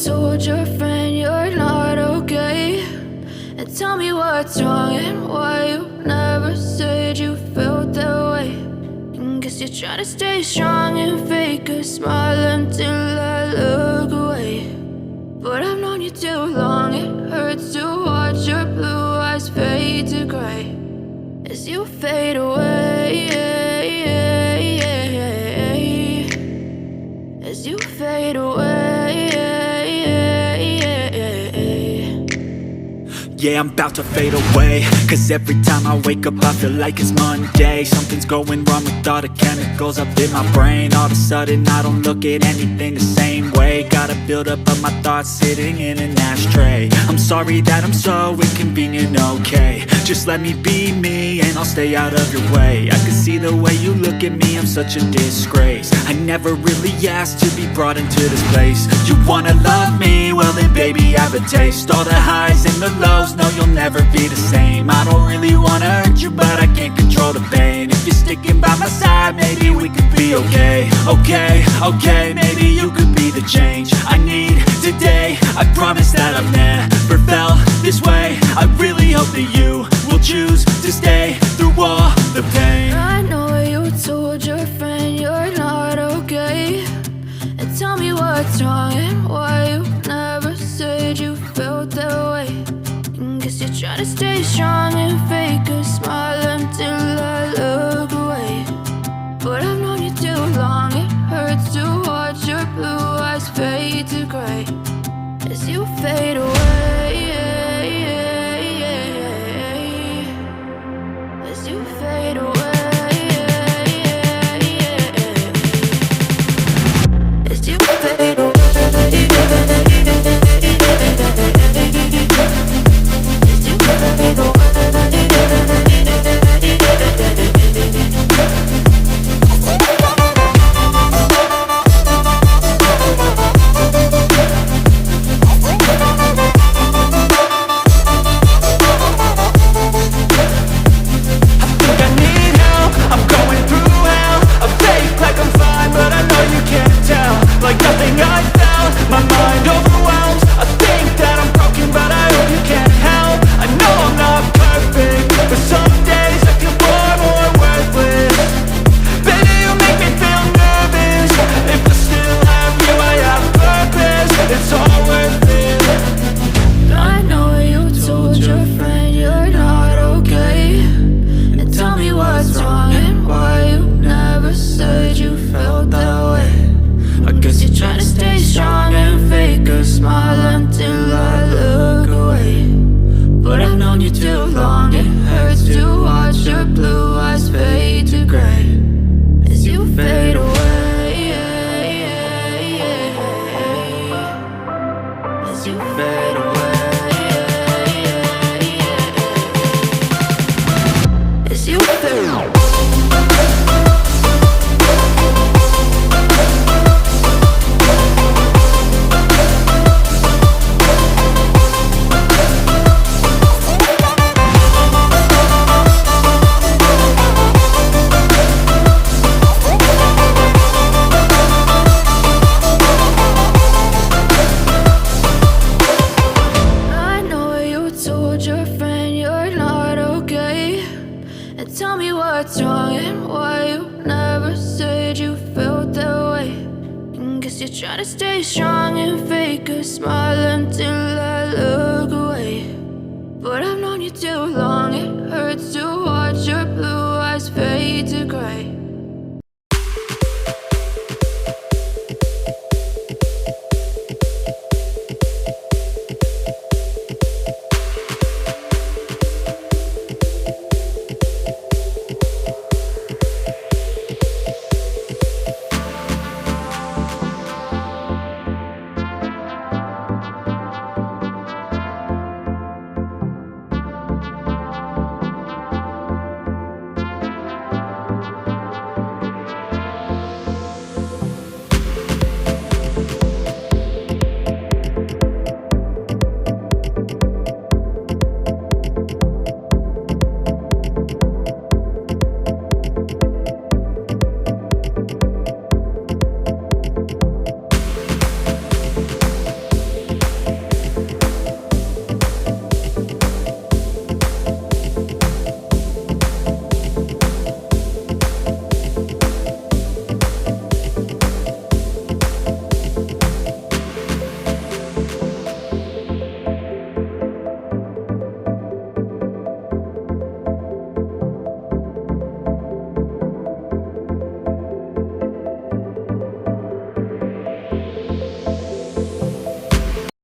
told your friend you're not okay, and tell me what's wrong and why you never said you felt that way. And guess you're trying to stay strong and fake a smile until I look away. But I've known you too long, it hurts to watch your blue eyes fade to gray as you fade away, as you fade away. Yeah, I'm about to fade away, cause every time I wake up I feel like it's Monday. Something's going wrong with all the chemicals up in my brain. All of a sudden I don't look at anything the same way. Gotta build up of my thoughts sitting in an ashtray. I'm sorry that I'm so inconvenient, okay. Just let me be me and I'll stay out of your way. I can see the way you look at me, I'm such a disgrace. I never really asked to be brought into this place. You wanna love me? Well then baby I have a taste. All the highs and the lows, no you'll never be the same. I don't really wanna hurt you but I can't control the pain. If you're sticking by my side maybe we could be okay. Okay, maybe you could be the change I need today. I promise that I've never felt this way. I really hope that you will choose to stay through all the pain. I know you told your friend you're not okay, and tell me what's wrong and why you never said you felt that way. And guess you're trying to stay strong and fake a smile until I look away. But I've known you too long, it hurts to watch your blue eyes fade to gray as you fade away, as you fade away, as you fade away. Like nothing I felt, my mind overwhelmed. I think that I'm broken, but I hope you can't help. I know I'm not perfect, but some days I feel far more worthless. Baby, you make me feel nervous. If I still have you, I have purpose. It's all worth it. I know you told your friend you're not okay, and tell me what's wrong and why you never said you felt that way. I guess you're trying to stay strong and fake a smile until I look away. But I've known you too long, it hurts to watch your blue eyes fade to gray as you fade away, as you fade away, as you fade away. Your friend you're not okay, and tell me what's wrong and why you never said you felt that way. And guess you're trying to stay strong and fake a smile until I look away. But I've known you too long, it hurts to watch your blue eyes fade to gray